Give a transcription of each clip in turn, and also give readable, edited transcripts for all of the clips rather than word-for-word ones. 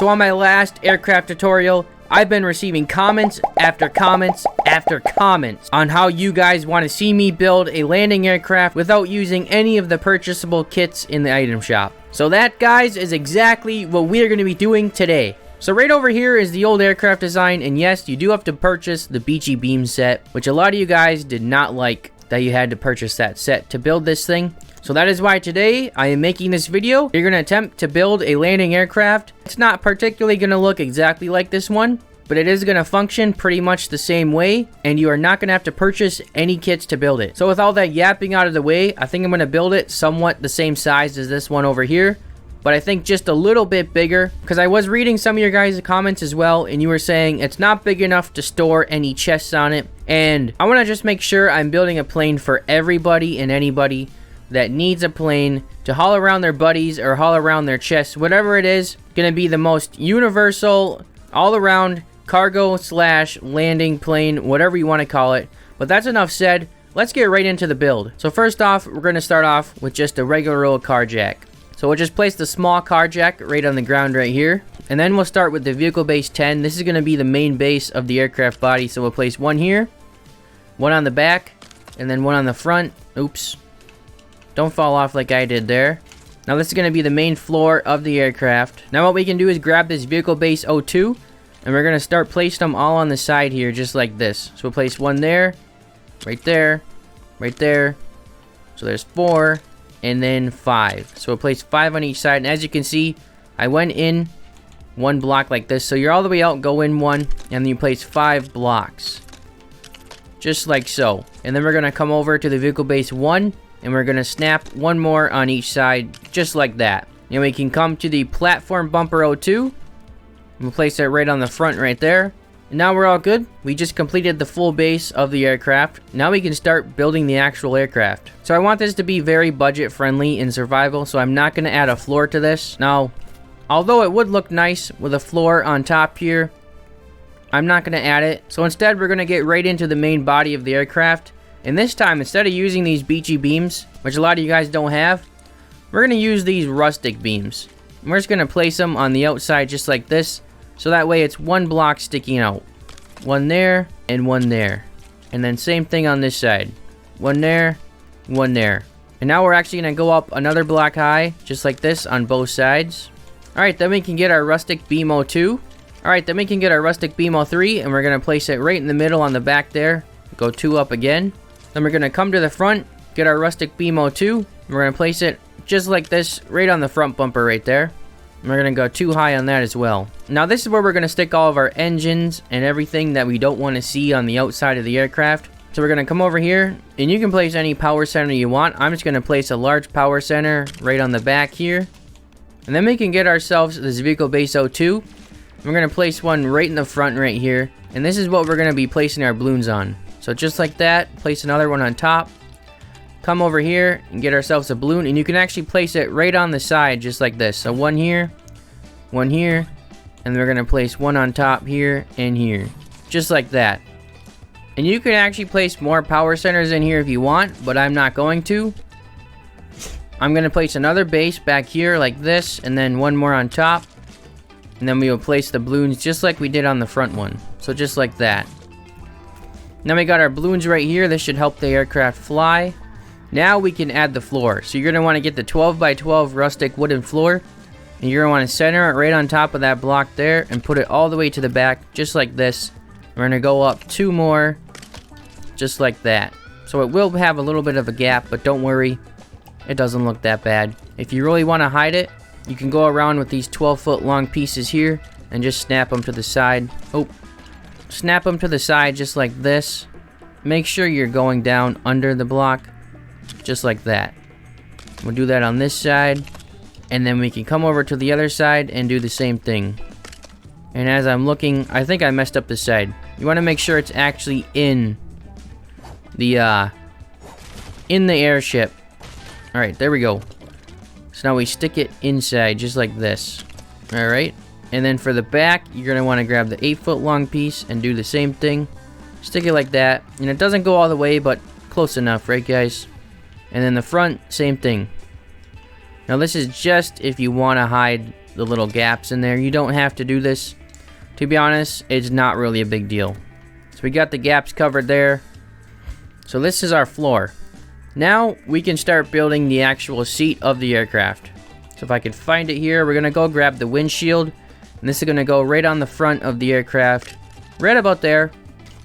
So on my last aircraft tutorial, I've been receiving comments after comments after comments on how you guys want to see me build a landing aircraft without using any of the purchasable kits in the item shop. So that, guys, is exactly what we're going to be doing today. So right over here is the old aircraft design, and yes, you do have to purchase the beachy beam set, which a lot of you guys did not like that you had to purchase that set to build this thing. So that is why today I am making this video. You're going to attempt to build a landing aircraft. It's not particularly going to look exactly like this one, but it is going to function pretty much the same way, and you are not going to have to purchase any kits to build it. So with all that yapping out of the way, I think I'm going to build it somewhat the same size as this one over here, but I think just a little bit bigger, because I was reading some of your guys' comments as well, and you were saying it's not big enough to store any chests on it, and I want to just make sure I'm building a plane for everybody and anybody that needs a plane to haul around their buddies or haul around their chests. Whatever it is, going to be the most universal, all-around cargo slash landing plane, whatever you want to call it. But that's enough said. Let's get right into the build. So first off, we're going to start off with just a regular old car jack. So we'll just place the small car jack right on the ground right here. And then we'll start with the vehicle base 10. This is going to be the main base of the aircraft body. So we'll place one here, one on the back, and then one on the front. Oops. Don't fall off like I did there. Now this is going to be the main floor of the aircraft. Now what we can do is grab this vehicle base 02, and we're going to start placing them all on the side here, just like this. So we'll place one there, right there, right there. So there's 4, and then 5. So we'll place 5 on each side, and as you can see, I went in 1 block like this. So you're all the way out, go in 1, and then you place 5 blocks. Just like so. And then we're going to come over to the vehicle base 1, and we're going to snap 1 more on each side, just like that. And we can come to the platform bumper 02. We'll place it right on the front right there. And now we're all good. We just completed the full base of the aircraft. Now we can start building the actual aircraft. So I want this to be very budget friendly in survival, so I'm not going to add a floor to this. Now, although it would look nice with a floor on top here, I'm not going to add it. So instead, we're going to get right into the main body of the aircraft. And this time, instead of using these beachy beams, which a lot of you guys don't have, we're going to use these rustic beams. And we're just going to place them on the outside just like this, so that way it's 1 block sticking out. 1 there, and 1 there. And then same thing on this side. 1 there, 1 there. And now we're actually going to go up another block high, just like this on both sides. Alright, then we can get our rustic beam 02. Alright, then we can get our rustic beam 03, and we're going to place it right in the middle on the back there. Go 2 up again. Then we're going to come to the front, get our rustic beam 02, and we're going to place it just like this, right on the front bumper right there. And we're going to go 2 high on that as well. Now this is where we're going to stick all of our engines and everything that we don't want to see on the outside of the aircraft. So we're going to come over here, and you can place any power center you want. I'm just going to place a large power center right on the back here. And then we can get ourselves this vehicle base 02. We're going to place one right in the front right here. And this is what we're going to be placing our balloons on. So just like that, place another one on top. Come over here and get ourselves a balloon, and you can actually place it right on the side just like this. So 1 here, 1 here, and we're going to place 1 on top here and here. Just like that. And you can actually place more power centers in here if you want, but I'm not going to. I'm going to place another base back here like this, and then 1 more on top. And then we will place the balloons just like we did on the front one. So just like that. Now we got our balloons right here. This should help the aircraft fly. Now we can add the floor. So you're going to want to get the 12 by 12 rustic wooden floor. And you're going to want to center it right on top of that block there. And put it all the way to the back, just like this. We're going to go up 2 more. Just like that. So it will have a little bit of a gap, but don't worry. It doesn't look that bad. If you really want to hide it, you can go around with these 12-foot long pieces here. And just snap them to the side. Oh. Snap them to the side just like this. Make sure you're going down under the block. Just like that. We'll do that on this side. And then we can come over to the other side and do the same thing. And as I'm looking, I think I messed up the side. You want to make sure it's actually in the airship. Alright, there we go. So now we stick it inside just like this. Alright. And then for the back, you're going to want to grab the 8-foot long piece and do the same thing. Stick it like that. And it doesn't go all the way, but close enough, right guys? And then the front, same thing. Now this is just if you want to hide the little gaps in there. You don't have to do this. To be honest, it's not really a big deal. So we got the gaps covered there. So this is our floor. Now we can start building the actual seat of the aircraft. So if I could find it here, we're going to go grab the windshield. And this is going to go right on the front of the aircraft. Right about there.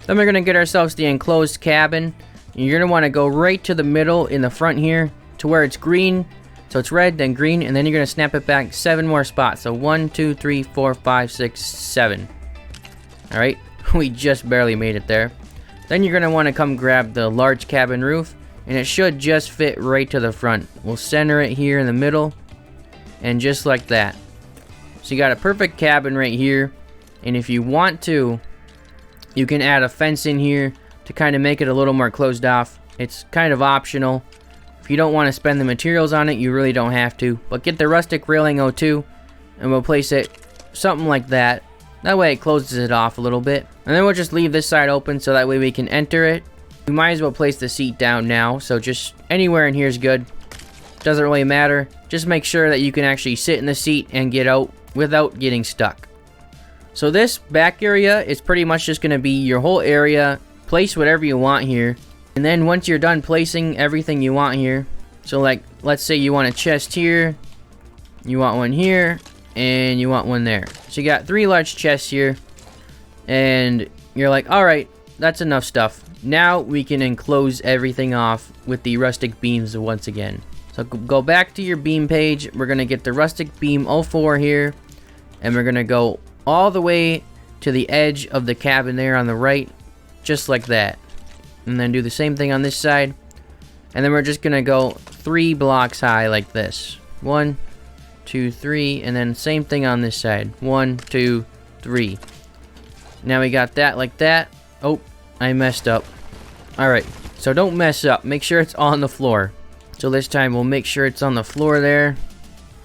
Then we're going to get ourselves the enclosed cabin. And you're going to want to go right to the middle in the front here to where it's green. So it's red, then green, and then you're going to snap it back 7 more spots. So 1, 2, 3, 4, 5, 6, 7. Alright, we just barely made it there. Then you're going to want to come grab the large cabin roof, and it should just fit right to the front. We'll center it here in the middle, and just like that. So you got a perfect cabin right here, and if you want to, you can add a fence in here to kind of make it a little more closed off. It's kind of optional. If you don't want to spend the materials on it, you really don't have to. But get the rustic railing O2, and we'll place it something like that. That way it closes it off a little bit. And then we'll just leave this side open so that way we can enter it. We might as well place the seat down now. So just anywhere in here is good. Doesn't really matter. Just make sure that you can actually sit in the seat and get out without getting stuck. So this back area is pretty much just going to be your whole area. Place whatever you want here. And then once you're done placing everything you want here, so like, let's say you want a chest here, you want one here, and you want one there. So you got 3 large chests here, and you're like, alright, that's enough stuff. Now we can enclose everything off with the rustic beams once again. So go back to your beam page, we're going to get the rustic beam 04 here, and we're going to go all the way to the edge of the cabin there on the right, just like that. And then do the same thing on this side. And then we're just going to go 3 blocks high like this. 1, 2, 3. And then same thing on this side. 1, 2, 3. Now we got that like that. Oh, I messed up. Alright, so don't mess up. Make sure it's on the floor. So this time we'll make sure it's on the floor there.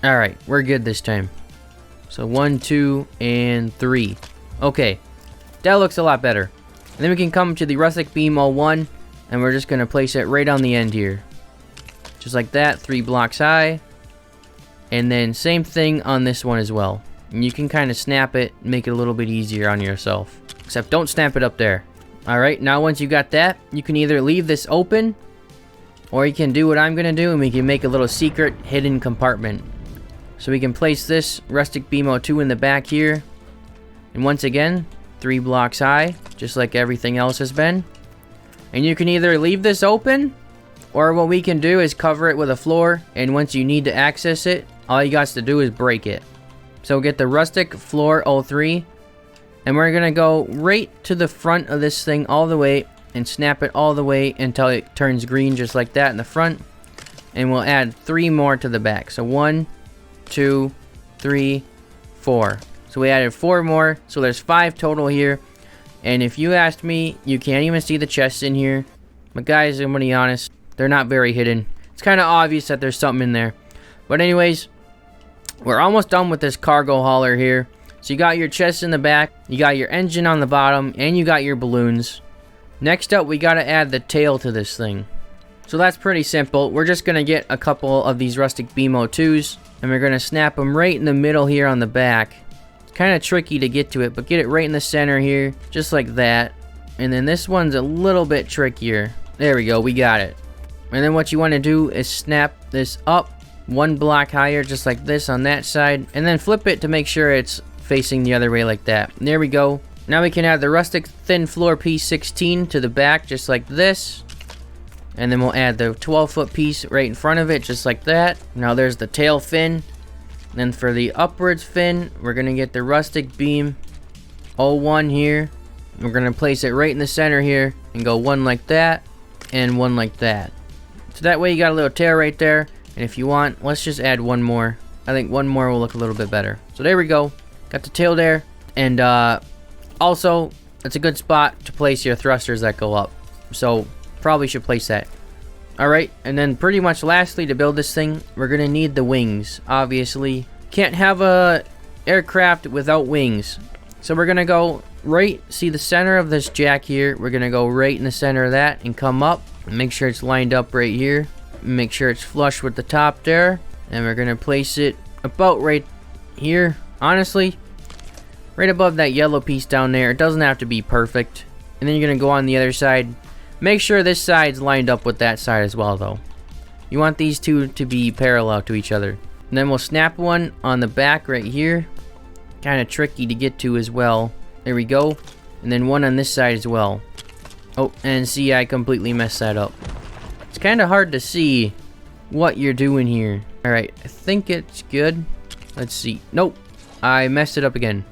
Alright, we're good this time. So 1, 2, and 3. Okay, that looks a lot better. And then we can come to the rustic beam 01, and we're just going to place it right on the end here. Just like that, 3 blocks high. And then same thing on this one as well. And you can kind of snap it, make it a little bit easier on yourself. Except don't snap it up there. Alright, now once you got that, you can either leave this open, or you can do what I'm going to do, and we can make a little secret hidden compartment. So we can place this rustic beam 02 in the back here. And once again, 3 blocks high, just like everything else has been. And you can either leave this open, or what we can do is cover it with a floor, and once you need to access it, all you got to do is break it. So get the rustic floor 03, and we're going to go right to the front of this thing all the way, and snap it all the way until it turns green just like that in the front. And we'll add 3 more to the back. So 1, 2, 3, 4. So we added 4 more, so there's 5 total here. And if you asked me, you can't even see the chests in here. But guys, I'm gonna be honest, they're not very hidden. It's kind of obvious that there's something in there. But anyways, we're almost done with this cargo hauler here. So you got your chest in the back, you got your engine on the bottom, and you got your balloons. Next up, we gotta add the tail to this thing. So that's pretty simple. We're just gonna get a couple of these rustic beam 02s, and we're gonna snap them right in the middle here on the back. Kind of tricky to get to it, but get it right in the center here, just like that. And then this one's a little bit trickier. There we go, we got it. And then what you want to do is snap this up 1 block higher, just like this on that side, and then flip it to make sure it's facing the other way like that. And there we go. Now we can add the rustic thin floor piece 16 to the back, just like this. And then we'll add the 12-foot piece right in front of it, just like that. Now there's the tail fin. Then for the upwards fin, we're going to get the rustic beam 01 here. We're going to place it right in the center here and go 1 like that and 1 like that. So that way you got a little tail right there. And if you want, let's just add 1 more. I think 1 more will look a little bit better. So there we go. Got the tail there. And also, it's a good spot to place your thrusters that go up. So probably should place that. Alright, and then pretty much lastly, to build this thing, we're going to need the wings, obviously. Can't have a aircraft without wings. So we're going to go right, see the center of this jack here, we're going to go right in the center of that and come up. Make sure it's lined up right here. Make sure it's flush with the top there. And we're going to place it about right here, honestly, right above that yellow piece down there. It doesn't have to be perfect. And then you're gonna go on the other side. Make sure this side's lined up with that side as well, though. You want these two to be parallel to each other. And then we'll snap one on the back right here. Kind of tricky to get to as well. There we go. And then one on this side as well. Oh, and see, I completely messed that up. It's kind of hard to see what you're doing here. Alright, I think it's good. Let's see. Nope, I messed it up again.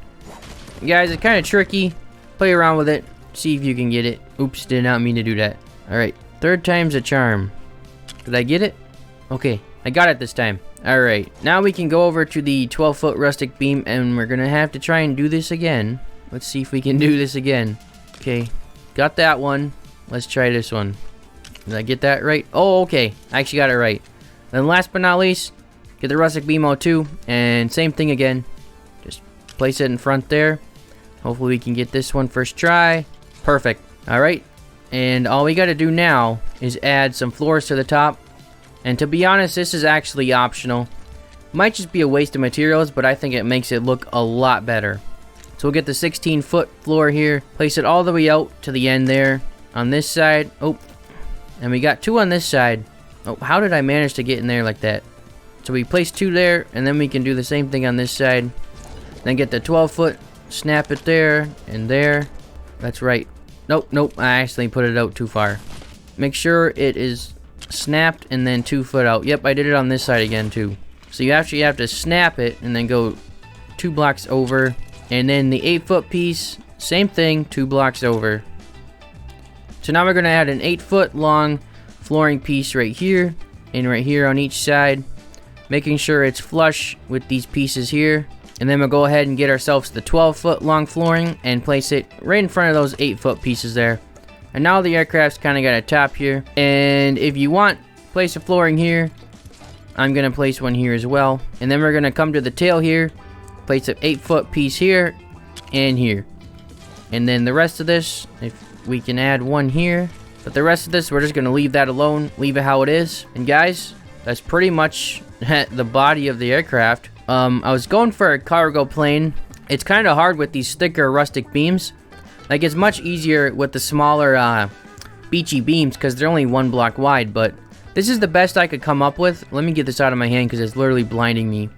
Guys, it's kind of tricky. Play around with it. See if you can get it. Oops, did not mean to do that. Alright, third time's a charm. Did I get it? Okay, I got it this time. Alright, now we can go over to the 12-foot rustic beam, and we're gonna have to try and do this again. Let's see if we can do this again. Okay, got that one. Let's try this one. Did I get that right? Oh, okay, I actually got it right. Then last but not least, get the rustic beam O2, and same thing again. Just place it in front there. Hopefully we can get this one first try. Perfect. Alright, and all we gotta do now is add some floors to the top. And to be honest, this is actually optional. Might just be a waste of materials, but I think it makes it look a lot better. So we'll get the 16-foot floor here, place it all the way out to the end there. On this side, oh, and we got two on this side. Oh, how did I manage to get in there like that? So we place two there, and then we can do the same thing on this side. Then get the 12-foot, snap it there, and there. That's right. Nope, nope, I actually put it out too far. Make sure it is snapped and then 2 foot out. Yep, I did it on this side again too. So you actually have to snap it and then go 2 blocks over. And then the 8-foot piece, same thing, 2 blocks over. So now we're going to add an 8-foot long flooring piece right here and right here on each side, making sure it's flush with these pieces here. And then we'll go ahead and get ourselves the 12-foot long flooring and place it right in front of those 8-foot pieces there. And now the aircraft's kind of got a top here. And if you want, place a flooring here. I'm going to place one here as well. And then we're going to come to the tail here, place an 8-foot piece here and here. And then the rest of this, if we can add one here. But the rest of this, we're just going to leave that alone, leave it how it is. And guys, that's pretty much the body of the aircraft. I was going for a cargo plane. It's kind of hard with these thicker rustic beams. Like, it's much easier with the smaller beachy beams because they're only 1 block wide. But this is the best I could come up with. Let me get this out of my hand because it's literally blinding me.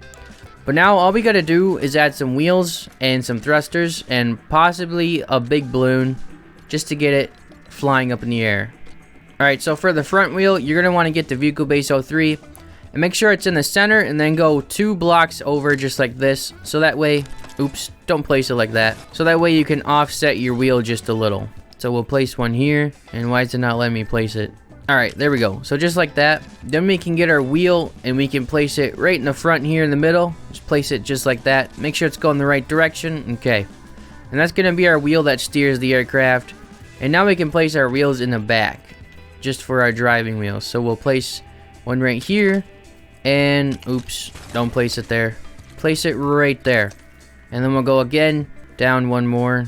But now all we got to do is add some wheels and some thrusters and possibly a big balloon just to get it flying up in the air. Alright, so for the front wheel, you're going to want to get the vehicle base 03 and make sure it's in the center and then go 2 blocks over just like this. So that way, oops, don't place it like that. So that way you can offset your wheel just a little. So we'll place one here, and why is it not letting me place it? Alright, there we go. So just like that. Then we can get our wheel and we can place it right in the front here in the middle. Just place it just like that. Make sure it's going the right direction. Okay. And that's going to be our wheel that steers the aircraft. And now we can place our wheels in the back, just for our driving wheels. So we'll place one right here. And, oops, don't place it there. Place it right there. And then we'll go again, down one more.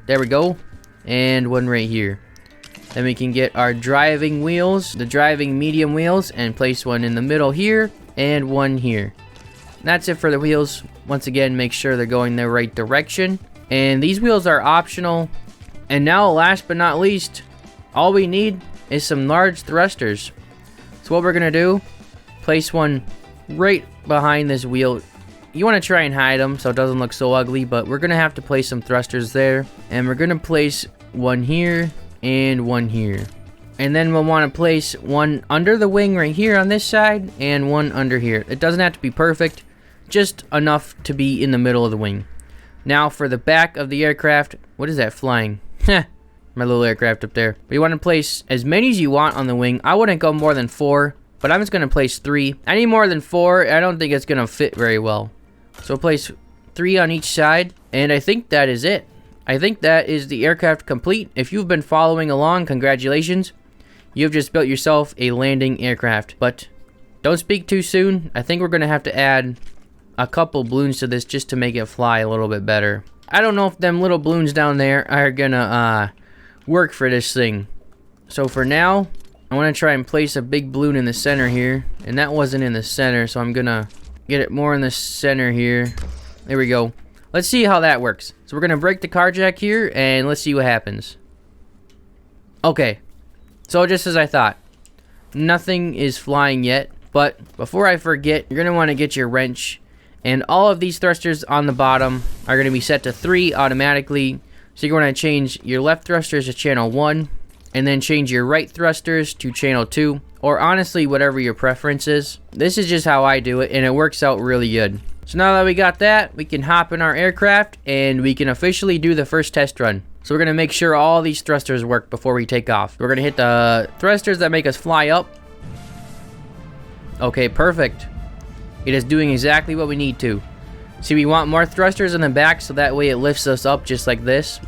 There we go. And one right here. Then we can get our driving wheels, the driving medium wheels, and place one in the middle here, and one here. That's it for the wheels. Once again, make sure they're going the right direction. And these wheels are optional. And now, last but not least, all we need is some large thrusters. So what we're going to do, place one right behind this wheel. You want to try and hide them so it doesn't look so ugly, but we're going to have to place some thrusters there. And we're going to place one here and one here. And then we'll want to place one under the wing right here on this side and one under here. It doesn't have to be perfect, just enough to be in the middle of the wing. Now for the back of the aircraft, what is that flying? Heh, my little aircraft up there. But you want to place as many as you want on the wing. I wouldn't go more than 4, but I'm just going to place 3. Any more than 4, I don't think it's going to fit very well. So place 3 on each side, and I think that is it. I think that is the aircraft complete. If you've been following along, congratulations. You've just built yourself a landing aircraft. But don't speak too soon. I think we're going to have to add a couple balloons to this just to make it fly a little bit better. I don't know if them little balloons down there are going to work for this thing. So for now, I want to try and place a big balloon in the center here. And that wasn't in the center, so I'm going to get it more in the center here. There we go. Let's see how that works. So we're gonna break the car jack here, and let's see what happens. Okay, so just as I thought, nothing is flying yet. But before I forget, you're gonna want to get your wrench, and all of these thrusters on the bottom are gonna be set to 3 automatically. So you're gonna change your left thrusters to channel 1, and then change your right thrusters to channel 2, or honestly whatever your preference is. This is just how I do it, and it works out really good. So now that we got that, we can hop in our aircraft and we can officially do the first test run. So we're gonna make sure all these thrusters work before we take off. We're gonna hit the thrusters that make us fly up. Okay, perfect. It is doing exactly what we need to. See, we want more thrusters in the back so that way it lifts us up just like this.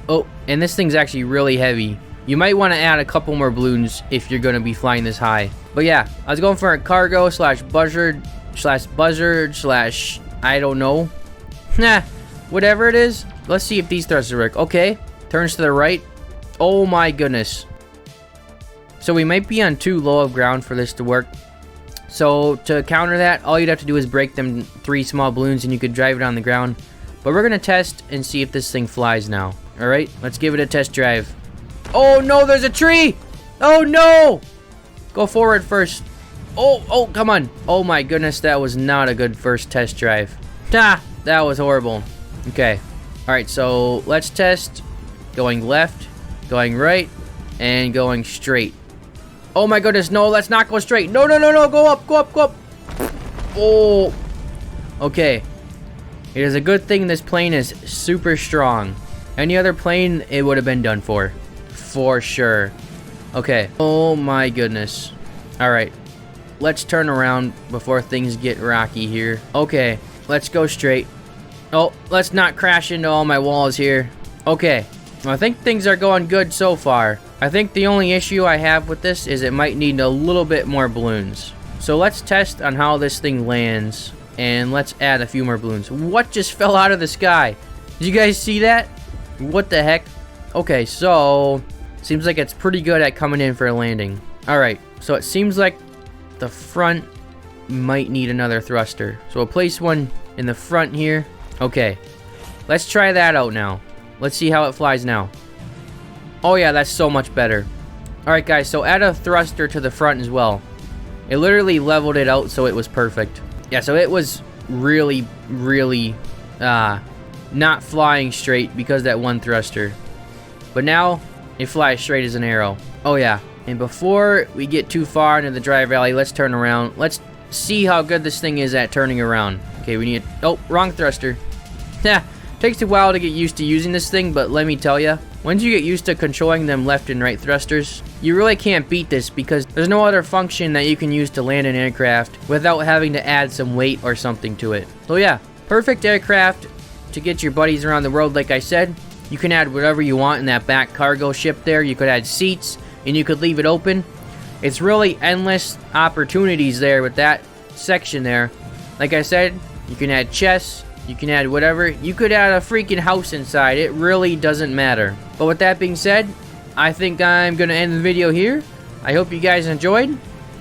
Oh, and this thing's actually really heavy. You might want to add a couple more balloons if you're going to be flying this high. But yeah, I was going for a cargo slash buzzard slash I don't know. Nah, whatever it is. Let's see if these thrusters work. Okay, turns to the right. Oh my goodness. So we might be on too low of ground for this to work. So to counter that, all you'd have to do is break them 3 small balloons and you could drive it on the ground. But we're going to test and see if this thing flies now. Alright, let's give it a test drive. Oh no, there's a tree! Oh no! Go forward first. Oh, come on. Oh my goodness, that was not a good first test drive. That was horrible. Okay. Alright, so let's test going left, going right, and going straight. Oh my goodness, no, let's not go straight. No, go up. Oh. Okay. It is a good thing this plane is super strong. Any other plane, it would have been done for. For sure. Okay. Oh my goodness. Alright. Let's turn around before things get rocky here. Okay. Let's go straight. Oh, let's not crash into all my walls here. Okay. I think things are going good so far. I think the only issue I have with this is it might need a little bit more balloons. So let's test on how this thing lands. And let's add a few more balloons. What just fell out of the sky? Did you guys see that? What the heck? Okay, so seems like it's pretty good at coming in for a landing. Alright, so it seems like the front might need another thruster. So we'll place one in the front here. Okay, let's try that out now. Let's see how it flies now. Oh yeah, that's so much better. Alright guys, so add a thruster to the front as well. It literally leveled it out so it was perfect. Yeah, so it was really not flying straight because of that one thruster. But now, it flies straight as an arrow. Oh yeah, and before we get too far into the dry valley, let's turn around. Let's see how good this thing is at turning around. Okay, we need... Oh, wrong thruster. Yeah, takes a while to get used to using this thing, but let me tell you, once you get used to controlling them left and right thrusters, you really can't beat this because there's no other function that you can use to land an aircraft without having to add some weight or something to it. So yeah, perfect aircraft to get your buddies around the world. Like I said, you can add whatever you want in that back cargo ship there. You could add seats and you could leave it open. It's really endless opportunities there with that section there. Like I said, you can add chests. You can add whatever. You could add a freaking house inside. It really doesn't matter. But with that being said, I think I'm going to end the video here. I hope you guys enjoyed.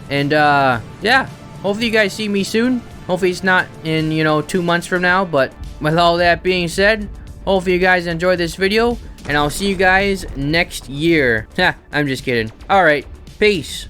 And, yeah. Hopefully you guys see me soon. Hopefully it's not in, 2 months from now. But with all that being said, hopefully you guys enjoyed this video. And I'll see you guys next year. Ha, I'm just kidding. Alright, peace.